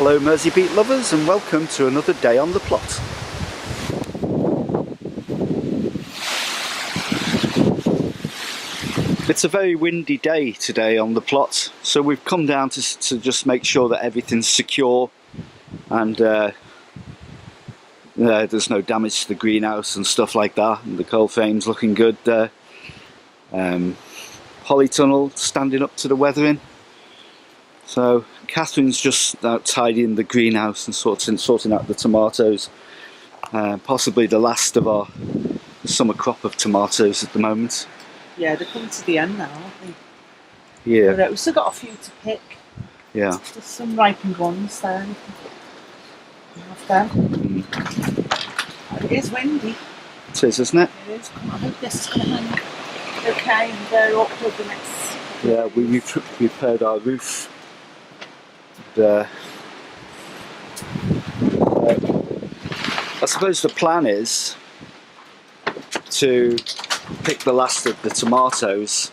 Hello Mersey Beat lovers and welcome to another day on the plot. It's a very windy day today on the plot, so we've come down to just make sure that everything's secure and there's no damage to the greenhouse and stuff like that, and the coal frame's looking good there. Polytunnel standing up to the weathering. So Catherine's just out tidying the greenhouse and sorting out the tomatoes. Possibly the last of our summer crop of tomatoes at the moment. Yeah, they're coming to the end now, aren't they? Yeah. But, we've still got a few to pick. Yeah. There's some ripened ones there. You have them. It is windy. It is, isn't it? It is. I hope this is going to hang okay and bear up with the next. Yeah, we repaired our roof. I suppose the plan is to pick the last of the tomatoes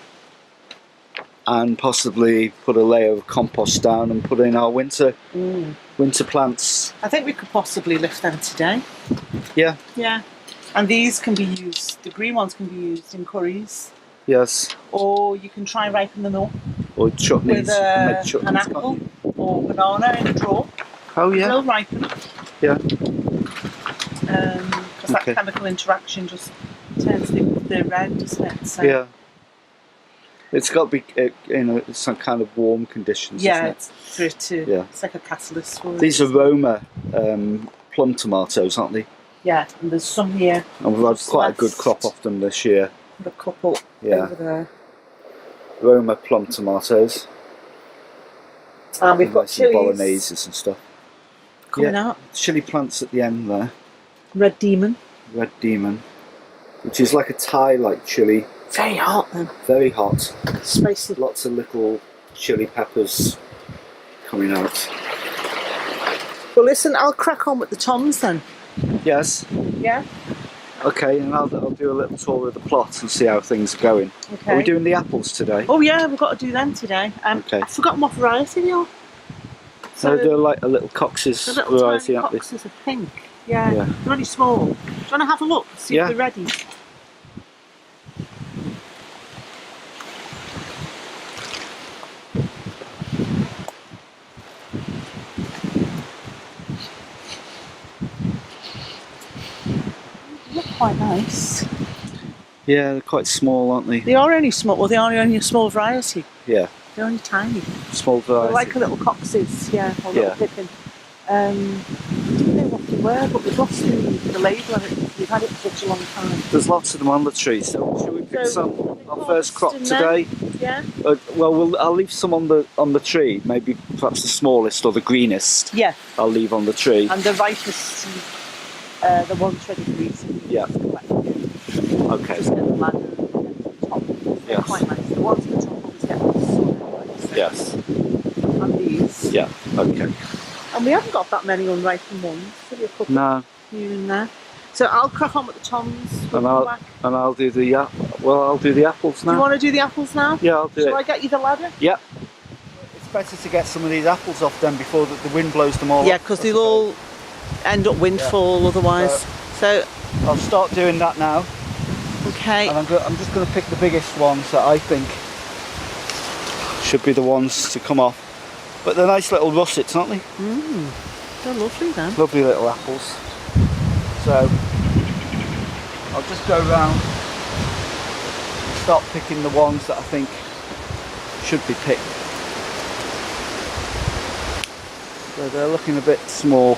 and possibly put a layer of compost down and put in our winter plants. I think we could possibly lift them today. Yeah. Yeah. And these can be used, the green ones can be used in curries. Yes. Or you can try and ripen them up. Or chutneys. With an apple or banana in a drawer. Oh yeah. They'll ripen. Yeah. Because that chemical interaction just turns the red, doesn't it? So, yeah. It's got to be in some kind of warm conditions. Yeah, isn't it? for it to. Yeah. It's like a catalyst for it. These are Roma plum tomatoes, aren't they? Yeah, and there's some here. And we've had quite a good crop off them this year. A couple over there. Roma plum tomatoes. And we've got chilies. Bologneses and stuff. Coming out. Chili plants at the end there. Red Demon. Red Demon. Which is like a Thai-like chili. Very hot then. Very hot. Spicy. Lots of little chili peppers coming out. Well listen, I'll crack on with the toms then. Yes. Yeah? Okay, and I'll do a little tour of the plot and see how things are going. Okay. Are we doing the apples today? Oh yeah, we've got to do them today. Okay. I've forgotten what variety they are. So they're like a little Cox's variety, aren't they? Cox's, I think. Yeah, they're really small. Do you want to have a look, see if they're ready? They look quite nice. Yeah, they're quite small, aren't they? They are only small. Well, they are only a small variety. Yeah. They're only tiny. Small variety. They're like a little Cox's, or little pippin. I didn't know what they were, but we've lost the label of it. We've had it for such a long time. There's lots of them on the tree, so shall we pick our first crop today? Yeah. I'll leave some on the tree. Maybe perhaps the smallest or the greenest. Yeah. I'll leave on the tree. And the ripest, the ones ready for eating. Yeah. Okay. Just get the ladder and get to the top. Yes. Quite nice. The ones at the top always get the sun. Yes. And these. Yeah. Okay. And we haven't got that many unripened ones. Maybe a couple here and there. So I'll crack on with the toms. And I'll do the I'll do the apples now. Do you want to do the apples now? Yeah, I'll do it. Shall I get you the ladder? Yeah. It's better to get some of these apples off them before the wind blows them all off. Yeah, because they'll all end up windfall otherwise. So I'll start doing that now. Okay. And I'm just going to pick the biggest ones that I think should be the ones to come off. But they're nice little russets, aren't they? They're lovely then. Lovely little apples. So I'll just go around and start picking the ones that I think should be picked. So they're looking a bit small.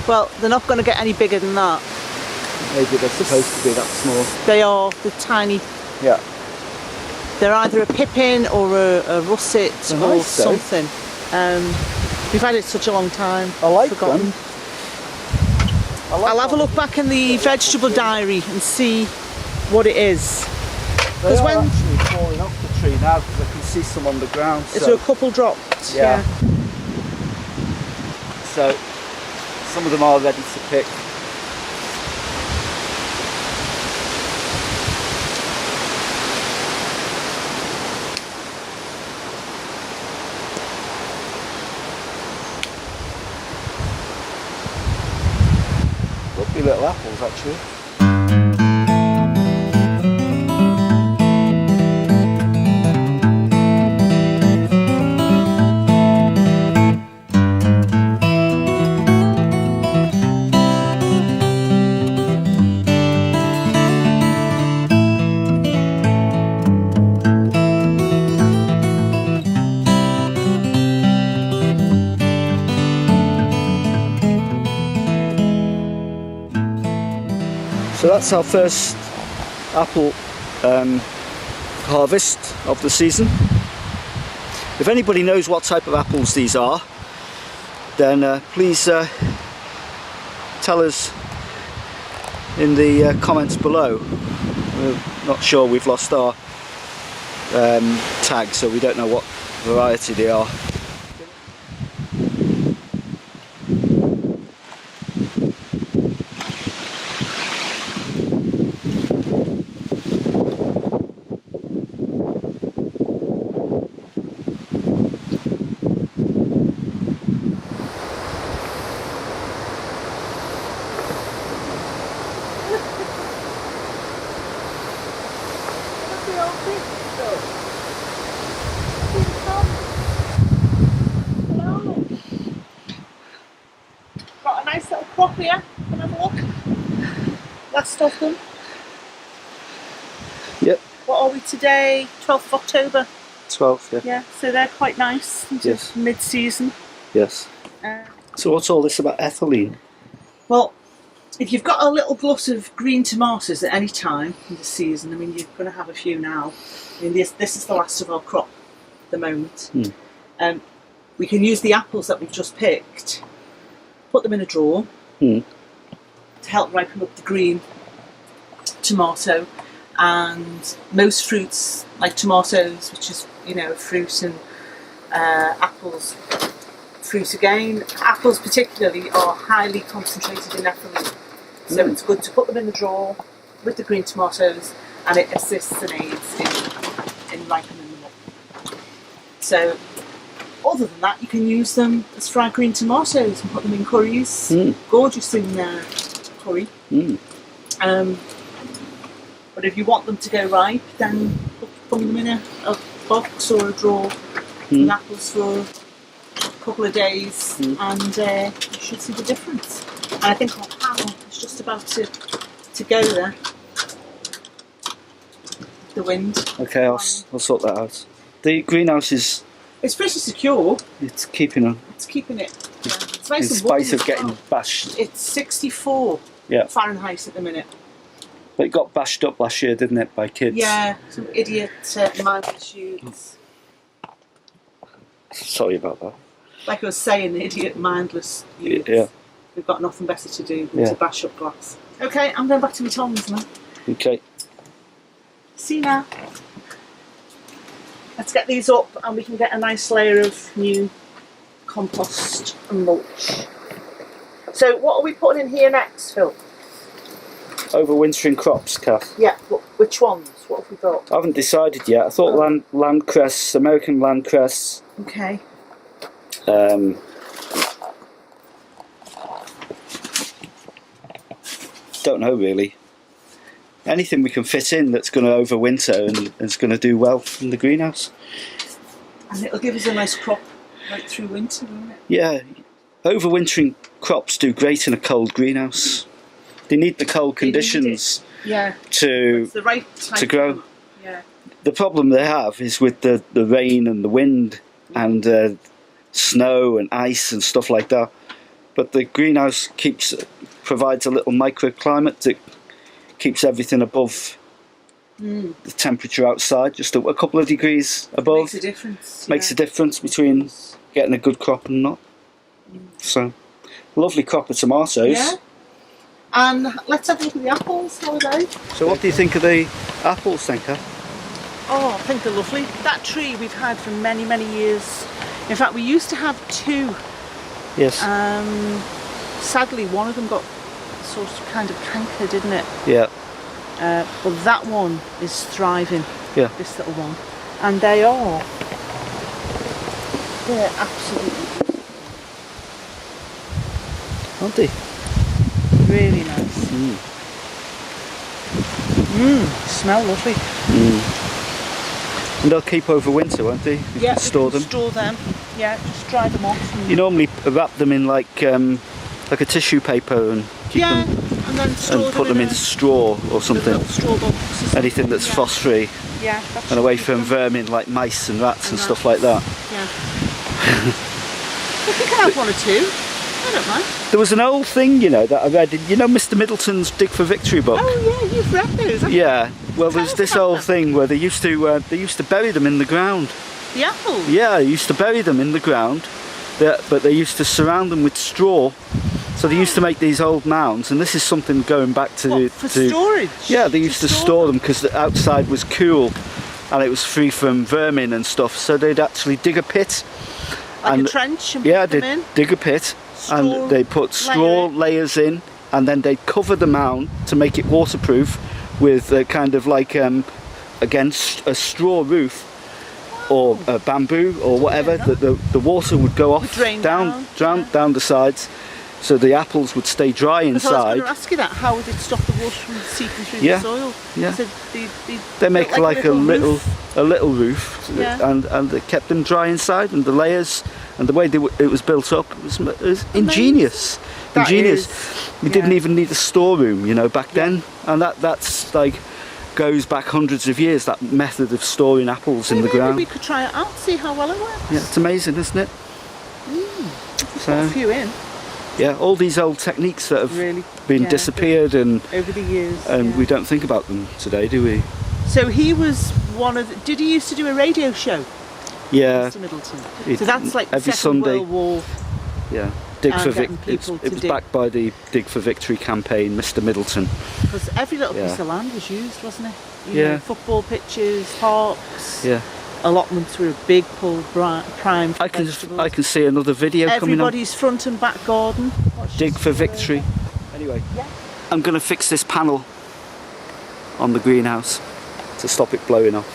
Well, they're not going to get any bigger than that. Maybe they're supposed to be that small. They are, they're tiny. Yeah. They're either a pippin or a russet or something. We've had it such a long time. I like forgotten. them. I'll have a look back in the vegetable diary and see what it is. They are actually falling off the tree now because I can see some on the ground. Is there a couple dropped? Yeah. So some of them are ready to pick. lovely little apples actually. So that's our first apple harvest of the season. If anybody knows what type of apples these are, then please tell us in the comments below. We're not sure, we've lost our tag, so we don't know what variety they are. Got a nice little crop here. Can I have a look? Last of them. Yep. What are we today? 12th of October. 12, yeah. Yeah, so they're quite nice into Yes. mid-season. Yes. So what's all this about ethylene? Well, if you've got a little glut of green tomatoes at any time in the season, I mean, you're going to have a few now. I mean, this is the last of our crop at the moment. We can use the apples that we've just picked, put them in a drawer to help ripen up the green tomato. And most fruits, like tomatoes, which is, you know, a fruit, and apples, fruit again. Apples particularly are highly concentrated in ethylene. So it's good to put them in the drawer with the green tomatoes, and it assists and aids in ripening them up. So other than that, you can use them as fried green tomatoes and put them in curries. Gorgeous in curry. But if you want them to go ripe, then put them in a box or a drawer with apples for a couple of days, and you should see the difference. And I think our panel is just about to go there. The wind. Okay, I'll sort that out. The greenhouse is... It's pretty secure. It's keeping on. It's keeping it. Yeah. It's nice In and warm spite of as getting well. bashed. It's 64 Fahrenheit at the minute. But it got bashed up last year, didn't it, by kids? Yeah, some idiot mindless youths. Sorry about that. Like I was saying, idiot mindless youths. Yeah. We've got nothing better to do than to bash up glass. Okay, I'm going back to my tongs now. Okay. See you now. Let's get these up and we can get a nice layer of new compost and mulch. So what are we putting in here next, Phil? Overwintering crops, Kath. Yeah, which ones? What have we got? I haven't decided yet. I thought land cress, American land cress. Okay. Don't know really. Anything we can fit in that's going to overwinter and is going to do well in the greenhouse. And it'll give us a nice crop right through winter, won't it? Yeah. Overwintering crops do great in a cold greenhouse. They need the cold conditions to the right type to grow. Yeah. The problem they have is with the rain and the wind and snow and ice and stuff like that. But the greenhouse provides a little microclimate that keeps everything above the temperature outside, just a couple of degrees above. Makes a difference. Makes a difference between getting a good crop and not. So, lovely crop of tomatoes. Yeah. And let's have a look at the apples. How are they? So what do you think of the apples, then, Kath? Oh, I think they're lovely. That tree we've had for many, many years. In fact, we used to have two. Yes. Sadly, one of them got sort of kind of canker, didn't it? Yeah. But that one is thriving. Yeah. This little one. And they're absolutely Aren't they? really nice. Smell lovely. And they'll keep over winter, won't they? You Yeah, can store you can them. store them. Yeah, just dry them off. And You normally wrap them in like a tissue paper and keep yeah, them and then store and put them in straw or something. little straw box or something. Anything that's frost-free Yeah, that's and away from vermin like mice and rats and stuff like that. Yeah. Well, you can have one or two. I don't mind. There was an old thing, you know, that I read. You know, Mr. Middleton's Dig for Victory book. Oh yeah, you've read those. Haven't Yeah. Well, Tell there's us this about old them. thing where they used to bury them in the ground. you? The apples. Yeah, they used to bury them in the ground, but they used to surround them with straw. So they used to make these old mounds, and this is something going back to What, for storage? Yeah, they used to store them because the outside was cool, and it was free from vermin and stuff. So they'd actually dig a pit. Like and a trench and yeah, put them they'd in. dig a pit, Straw and they put straw layer it. layers in, and then they'd cover the mound to make it waterproof with kind of like against a straw roof or bamboo or whatever. Yeah. The water would go off Drain down, down the sides, so the apples would stay dry So I was inside. going to ask you that. How would it stop the water from seeping through Yeah, the soil? yeah. So They make like a little roof. Yeah. and they kept them dry inside, and the layers and the way it was built up was ingenious. That Ingenious. is, You didn't yeah. even need a storeroom, you know, back then, and that's like goes back hundreds of years. That method of storing apples in the Maybe ground. we could try it out, see how well it works. Yeah, it's amazing, isn't it? Put a few in. Yeah, all these old techniques that have Really, been yeah, disappeared, and over the years. we yeah. don't think about them today, do we? So he was one of. Did he used to do a radio show, Yeah, Mr. Middleton? it- So that's like the every Second Sunday. World War. yeah. Dig And for getting Victory. people to It was dig. backed by the Dig for Victory campaign, Mr. Middleton. Because every little Yeah. piece of land was used, wasn't it? Yeah. Know, football pitches, parks. Yeah, Allotments were a big pull prime. For I vegetables. can see another video coming on. Everybody's front and back garden. Watch Dig this for video. Victory. Anyway, Yeah. I'm going to fix this panel on the greenhouse to stop it blowing off.